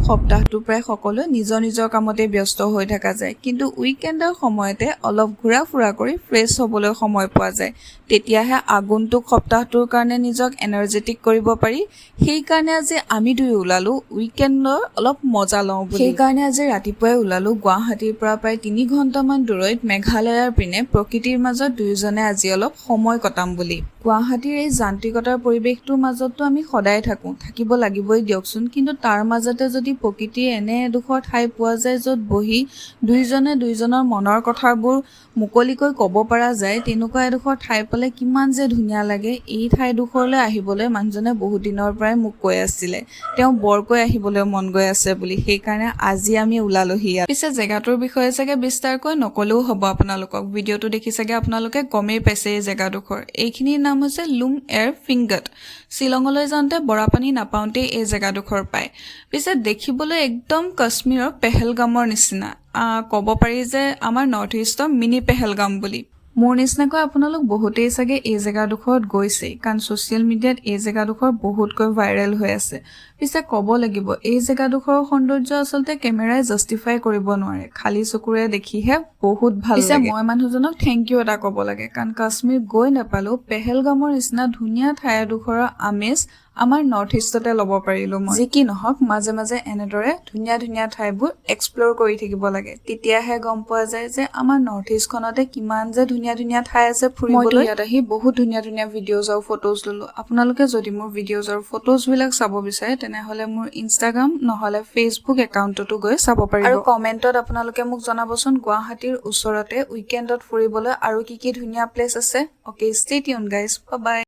সপ্তাহটো প্ৰায় সকলোৱে নিজৰ নিজৰ কামতে ব্যস্ত হৈ থকা যায়, কিন্তু উইকেণ্ডৰ সময়তে অলপ ঘূৰা ফুৰা কৰি ফ্ৰেছ হ'বলৈ সময় পোৱা যায়। তেতিয়াহে আগন্তুক সপ্তাহটোৰ কাৰণে নিজক এনাৰ্জেটিক কৰিব পাৰি। সেইকাৰণে আজি আমি দুই ওলালোঁ উইকেণ্ডৰ অলপ মজা লওঁ বুলি। সেইকাৰণে আজি ৰাতিপুৱাই ওলালোঁ গুৱাহাটীৰ পৰা প্ৰায় 3 ঘণ্টামান দূৰৈত মেঘালয়ৰ পিনে প্ৰকৃতিৰ মাজত দুয়োজনে আজি অলপ সময় কটাম বুলি। গুৱাহাটীৰ এই যান্ত্ৰিকতাৰ পৰিৱেশটোৰ মাজততো আমি সদায় থাকিব লাগিবই দিয়কচোন, কিন্তু তাৰ মাজতে যদি প্ৰকৃতিৰ এনে এডোখৰ ঠাই পোৱা যায় য'ত বহি দুইজনে দুইজনৰ মনৰ কথাবোৰ মুকলিকৈ ক'ব পৰা যায়, তেনেকুৱা এডোখৰ ঠাই পালে কিমান যে ধুনীয়া লাগে। এই ঠাইডোখৰলৈ আহিবলৈ মানুহজনে বহুত দিনৰ পৰাই মোক কৈ আছিলে, তেওঁ বৰকৈ আহিবলৈ মন গৈ আছে বুলি। সেইকাৰণে আজি আমি ওলালোহি ইয়াত। পিছে জেগাটোৰ বিষয়ে চাগে বিস্তাৰকৈ নকলেও হ'ব আপোনালোকক, ভিডিঅ'টো দেখি চাগে আপোনালোকে গমেই পাইছে এই জেগাডোখৰ। এইখিনিৰ নাম হৈছে লুম এৰ ফিংগাট। শ্বিলঙলৈ যাওঁতে বৰাপানী নাপাওঁতেই এই জেগাডোখৰ পায়। পিছে দেখিবলৈ একদম কাশ্মীৰৰ পেহেলগামৰ নিচিনা। ক'ব পাৰি যে আমাৰ নৰ্থ ইষ্টৰ মিনি পেহেলগাম বুলি। মোৰ নিচিনাকৈ আপোনালোক বহুতেই চাগে এই জেগাডোখৰত গৈছেই, কাৰণ ছ'চিয়েল মিডিয়াত এই জেগাডোখৰ বহুতকৈ ভাইৰেল হৈ আছে। পিছে ক'ব লাগিব এই জেগাডোখৰৰ সৌন্দৰ্য আচলতে কেমেৰাই জাষ্টিফাই কৰিব নোৱাৰে, খালী চকুৰে দেখিহে বহুত ভাল লাগে। পিছে মই মানুহজনক থেংক ইউ এটা ক'ব লাগে, কাৰণ কাশ্মীৰ গৈ নাপালেও পেহেলগামৰ নিচিনা ধুনীয়া ঠাই এডোখৰৰ আমেজ আমাৰ নৰ্থ ইষ্টতে ল'ব পাৰিলোঁ মই। যি কি নহওক, মাজে মাজে এনেদৰে ধুনীয়া ধুনীয়া ঠাইবোৰ এক্সপ্ল'ৰ কৰি থাকিব লাগে, তেতিয়াহে গম পোৱা যায় যে আমাৰ নৰ্থ ইষ্টখনতে কিমান যে ধুনীয়া ধুনীয়া ঠাই আছে ফুৰিবলৈ। ইয়াত আহি বহুত ধুনীয়া ধুনীয়া ভিডিঅ'জ আৰু ফটোজ ল'লোঁ। আপোনালোকে যদি মোৰ ভিডিঅ'জ আৰু ফটোজবিলাক চাব বিচাৰে তেনেহ'লে মোৰ ইনষ্টাগ্ৰাম নহ'লে ফেচবুক একাউণ্টতো গৈ চাব পাৰিব। আৰু কমেণ্টত আপোনালোকে মোক জনাবচোন গুৱাহাটীৰ ওচৰতে উইকেণ্ডত ফুৰিবলৈ আৰু কি কি ধুনীয়া প্লেচ আছে। Okay, stay tune guys, bye bye.